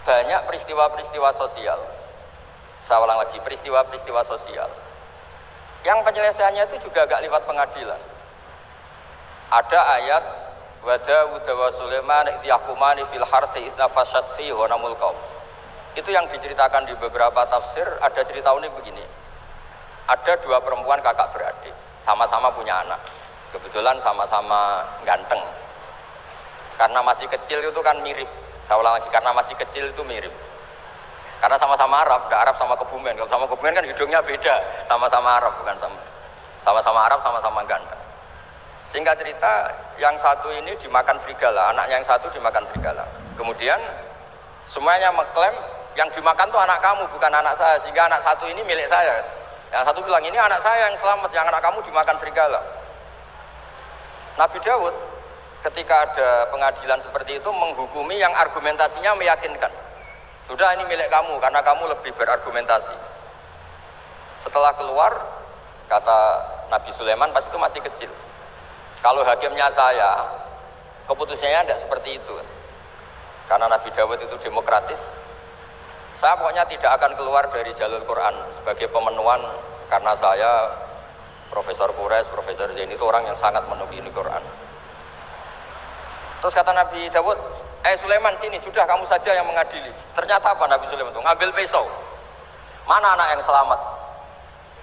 banyak peristiwa-peristiwa sosial. Saya ulang lagi, peristiwa-peristiwa sosial yang penyelesaiannya itu juga agak lewat pengadilan. Ada ayat wa Daud wa Sulaiman idh yahkumani fil harthi idh nafashat fihi ghanamul qaum. Itu yang diceritakan di beberapa tafsir. Ada cerita unik begini. Ada dua perempuan kakak beradik, sama-sama punya anak. Kebetulan sama-sama ganteng. Karena masih kecil itu kan mirip. Saya ulang lagi, karena masih kecil itu mirip. Karena sama-sama Arab, ada Arab sama Kebumen. Kalau sama Kebumen kan hidungnya beda, sama-sama Arab, bukan sama-sama Arab, sama-sama ganteng. Singkat cerita, yang satu ini dimakan serigala, anaknya yang satu dimakan serigala. Kemudian semuanya mengklaim yang dimakan tuh anak kamu, bukan anak saya. Sehingga anak satu ini milik saya. Yang satu bilang, ini anak saya yang selamat, yang anak kamu dimakan serigala. Nabi Daud ketika ada pengadilan seperti itu menghukumi yang argumentasinya meyakinkan. Sudah, ini milik kamu karena kamu lebih berargumentasi. Setelah keluar, kata Nabi Sulaiman, pas itu masih kecil. Kalau hakimnya saya, keputusannya tidak seperti itu. Karena Nabi Daud itu demokratis. Saya pokoknya tidak akan keluar dari jalur Quran sebagai pemenuhan, karena saya Profesor Quraisy, Profesor Zain itu orang yang sangat menukili Quran. Terus kata Nabi Daud, Sulaiman sini, sudah kamu saja yang mengadili. Ternyata apa Nabi Sulaiman itu? Ngambil pisau. Mana anak yang selamat?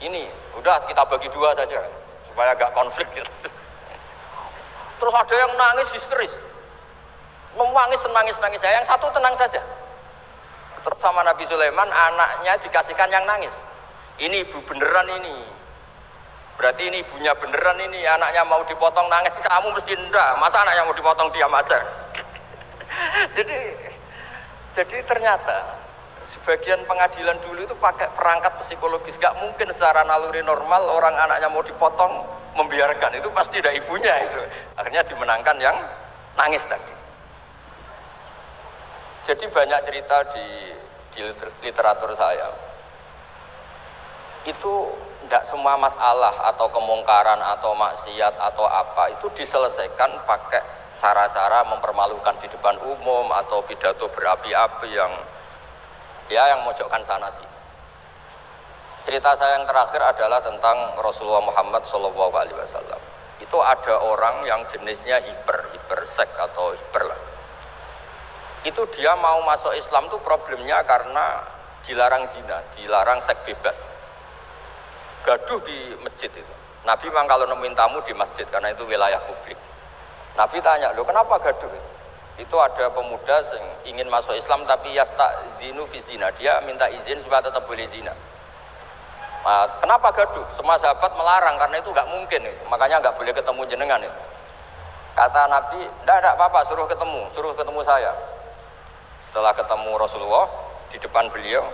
Ini, udah kita bagi dua saja supaya gak konflik gitu. Terus ada yang nangis histeris, nangis, yang satu tenang saja. Terus sama Nabi Sulaiman, anaknya dikasihkan yang nangis. Ini ibu beneran ini, berarti ini ibunya beneran ini, anaknya mau dipotong nangis, kamu mesti enggak, masa anaknya mau dipotong diam aja. jadi ternyata sebagian pengadilan dulu itu pakai perangkat psikologis. Gak mungkin secara naluri normal orang anaknya mau dipotong membiarkan, itu pasti ada ibunya itu. Akhirnya dimenangkan yang nangis tadi. Jadi banyak cerita di literatur saya itu tidak semua masalah atau kemungkaran atau maksiat atau apa itu diselesaikan pakai cara-cara mempermalukan di depan umum atau pidato berapi-api yang mojokkan sana sih. Cerita saya yang terakhir adalah tentang Rasulullah Muhammad SAW. Itu ada orang yang jenisnya hipersek atau hiper lah. Itu dia mau masuk Islam tuh problemnya karena dilarang zina, dilarang seks bebas. Gaduh di masjid itu. Nabi memang kalau nemuin tamu di masjid karena itu wilayah publik. Nabi tanya, loh kenapa gaduh? Itu ada pemuda yang ingin masuk Islam tapi yasta'dzinu fi zina. Dia minta izin supaya tetap boleh zina. Nah, kenapa gaduh? Semua sahabat melarang karena itu nggak mungkin. Makanya nggak boleh ketemu jenengan itu. Kata Nabi, tidak apa-apa, suruh ketemu saya. Setelah ketemu Rasulullah di depan beliau,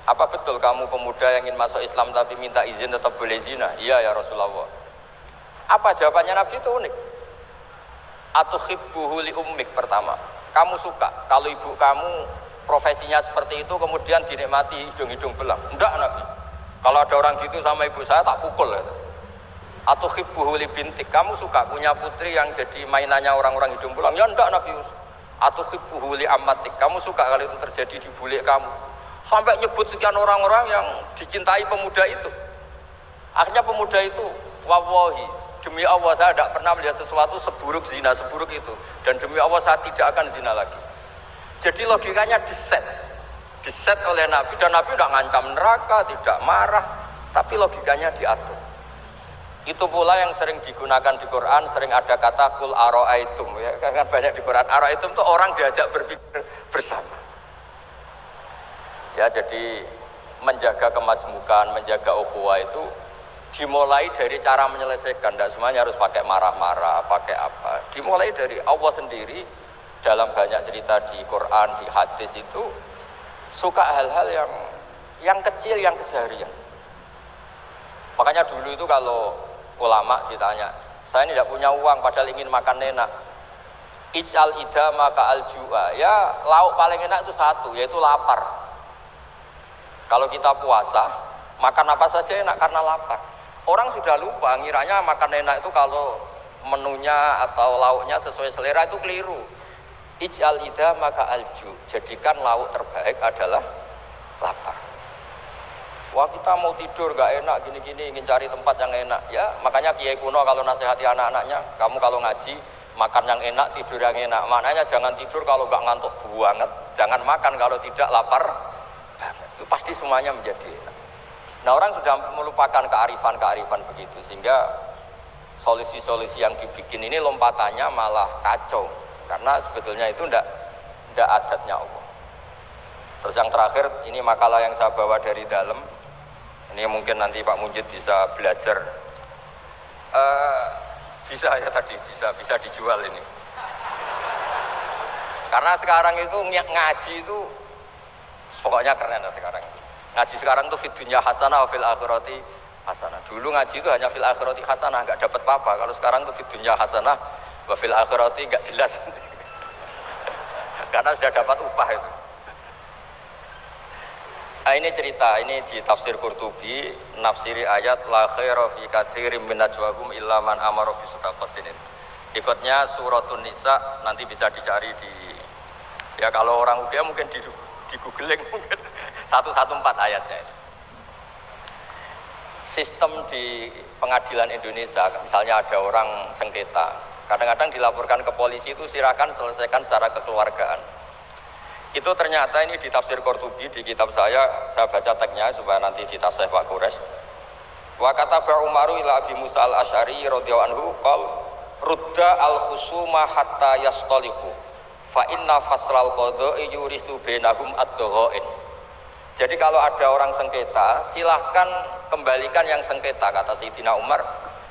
apa betul kamu pemuda yang ingin masuk Islam tapi minta izin tetap boleh zina? Iya ya Rasulullah. Apa jawabannya Nabi itu unik. Atuhibbuhu li ummik, pertama. Kamu suka kalau ibu kamu profesinya seperti itu kemudian dinikmati hidung-hidung belang? Enggak Nabi. Kalau ada orang gitu sama ibu saya tak pukul. Atuhibbuhu li bintik, kamu suka punya putri yang jadi mainannya orang-orang hidung belang? Ya enggak Nabi. Atuhibbuhu li ammatik, kamu suka kalau itu terjadi di bulik kamu? Sampai nyebut sekian orang-orang yang dicintai pemuda itu. Akhirnya pemuda itu, wallahi, demi Allah saya tidak pernah melihat sesuatu seburuk zina, seburuk itu. Dan demi Allah saya tidak akan zina lagi. Jadi logikanya diset oleh Nabi. Dan Nabi tidak ngancam neraka, tidak marah. Tapi logikanya diatur. Itu pula yang sering digunakan di Quran, sering ada kata kul aro'aitum. Ya, kan banyak di Quran. Aro'aitum itu orang diajak berpikir bersama. Ya, jadi menjaga kemajmukan, menjaga ukhuwah itu dimulai dari cara menyelesaikan. Tidak semuanya harus pakai marah-marah, pakai apa. Dimulai dari Allah sendiri dalam banyak cerita di Quran, di hadis itu suka hal-hal yang kecil, yang keseharian. Makanya dulu itu kalau ulama ditanya, saya ini tidak punya uang padahal ingin makan enak. Ij'al idama ka'al ju'a. Ya, lauk paling enak itu satu, yaitu lapar. Kalau kita puasa, makan apa saja enak karena lapar. Orang sudah lupa, ngiranya makan enak itu kalau menunya atau lauknya sesuai selera, itu keliru. Ij'al idha maka alju, jadikan lauk terbaik adalah lapar. Wah kita mau tidur gak enak gini-gini, ingin cari tempat yang enak. Ya makanya Kiai kuno kalau nasihati anak-anaknya, kamu kalau ngaji makan yang enak, tidur yang enak. Maknanya jangan tidur kalau gak ngantuk banget, jangan makan kalau tidak lapar banget. Itu pasti semuanya menjadi enak. Nah orang sudah melupakan kearifan-kearifan begitu, sehingga solusi-solusi yang dibikin ini lompatannya malah kacau. Karena sebetulnya itu tidak adatnya Allah. Terus yang terakhir, ini makalah yang saya bawa dari dalam. Ini mungkin nanti Pak Munjid bisa belajar. Bisa ya tadi, bisa dijual ini. Karena sekarang itu ngaji itu pokoknya keren lah sekarang. Ngaji sekarang itu fid dunya hasanah wa fil akhirati hasanah. Dulu ngaji itu hanya fil akhirati hasanah, enggak dapat apa-apa. Kalau sekarang itu fid dunya hasanah wa fil akhirati enggak jelas. Karena sudah dapat upah itu. Nah, ini cerita, ini di tafsir Qurtubi, nafsiri ayat la khaira fi katsirin min najwahum illa man amara bi shadaqatin. Ikutnya suratun Nisa, nanti bisa dicari di ya kalau orang UGM mungkin di googling mungkin 114 ayatnya ini. Sistem di pengadilan Indonesia, misalnya ada orang sengketa, kadang-kadang dilaporkan ke polisi itu silakan selesaikan secara kekeluargaan. Itu ternyata ini di tafsir Qurtubi di kitab saya baca teksnya supaya nanti ditasih Pak Quraisy. Wa kataba Umaru ila Abi Musa al-Asy'ari radhiyallahu anhu qol rudda al-khusuma hatta yastalihu fa inna faslal qada'i yuristu bainahum ad-daghain. Jadi kalau ada orang sengketa, silahkan kembalikan yang sengketa, kata Sayyidina Umar.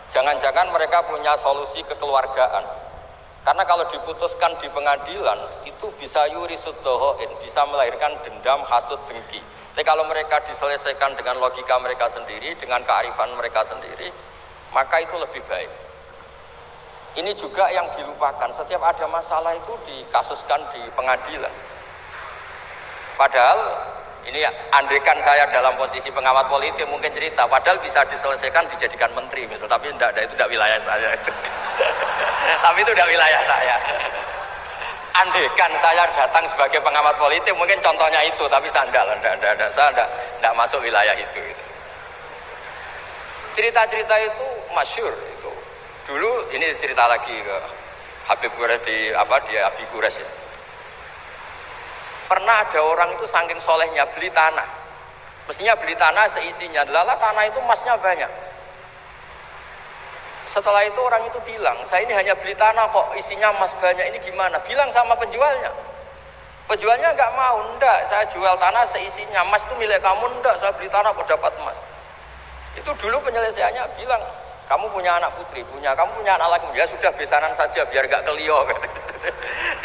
Jangan-jangan mereka punya solusi kekeluargaan. Karena kalau diputuskan di pengadilan, itu bisa yurisud daghain, bisa melahirkan dendam, hasud, dengki. Tapi kalau mereka diselesaikan dengan logika mereka sendiri, dengan kearifan mereka sendiri, maka itu lebih baik. Ini juga yang dilupakan, setiap ada masalah itu dikasuskan di pengadilan. Padahal ini andaikan saya dalam posisi pengamat politik mungkin cerita, padahal bisa diselesaikan dijadikan menteri misal, tapi itu tidak wilayah saya itu. Tapi itu tidak wilayah saya. Andaikan saya datang sebagai pengamat politik mungkin contohnya itu, tapi saya tidak masuk wilayah itu. Cerita-cerita itu masyhur itu. Dulu ini cerita lagi ke Habib Quraisy di Abi Quraisy ya. Pernah ada orang itu saking solehnya beli tanah. Mestinya beli tanah seisinya, lala tanah itu emasnya banyak. Setelah itu orang itu bilang, saya ini hanya beli tanah kok isinya emas banyak, ini gimana? Bilang sama penjualnya. Penjualnya enggak mau, enggak, saya jual tanah seisinya, emas itu milik kamu, enggak, saya beli tanah kok dapat emas. Itu dulu penyelesaiannya bilang, kamu punya anak putri, kamu punya anak laki, ya sudah besanan saja biar enggak kelio.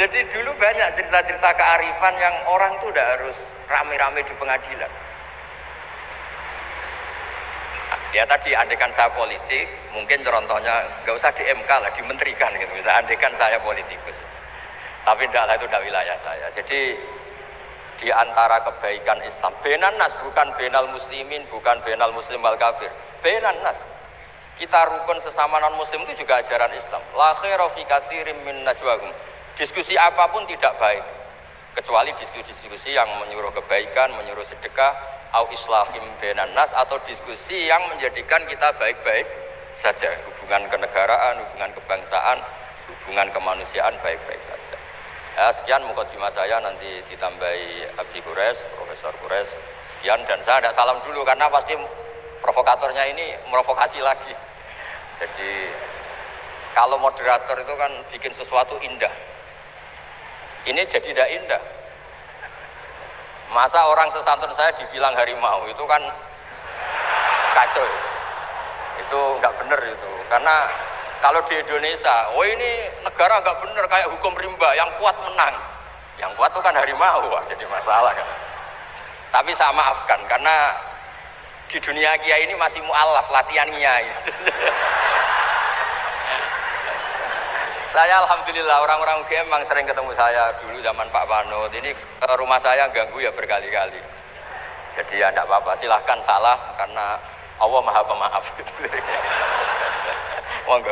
Jadi dulu banyak cerita-cerita kearifan yang orang itu udah harus rame-rame di pengadilan. Ya tadi andaikan saya politik, mungkin contohnya nggak usah di MK lah, dimenterikan gitu. Bisa andaikan saya politikus. Tapi tidak, itu tidak wilayah saya. Jadi di antara kebaikan Islam, benan nas, bukan benal muslimin, bukan benal muslim wal kafir. Benan nas. Kita rukun sesama non muslim itu juga ajaran Islam. La khaira fi katsirin min najwahum. Diskusi apapun tidak baik kecuali diskusi-diskusi yang menyuruh kebaikan, menyuruh sedekah, au islahim bainan nas, atau diskusi yang menjadikan kita baik-baik saja, hubungan kenegaraan, hubungan kebangsaan, hubungan kemanusiaan baik-baik saja. Ya, sekian mukadimah saya, nanti ditambahi Abi Quraisy, Profesor Quraisy. Sekian, dan saya ada salam dulu karena pasti provokatornya ini merovokasi lagi. Jadi kalau moderator itu kan bikin sesuatu indah. Ini jadi tidak indah. Masa orang sesantun saya dibilang harimau, itu kan kacau. Itu nggak benar itu. Karena kalau di Indonesia, oh ini negara nggak benar, kayak hukum rimba, yang kuat menang. Yang kuat itu kan harimau, wah, jadi masalah kan. Tapi saya maafkan, karena di dunia kiai ini masih mu'alaf, latihan kiai. Saya alhamdulillah orang-orang UGM memang sering ketemu saya dulu zaman Pak Panut. Ini rumah saya ganggu ya berkali-kali. Jadi ya enggak apa-apa, silahkan salah karena Allah Maha Pemaaf. Monggo.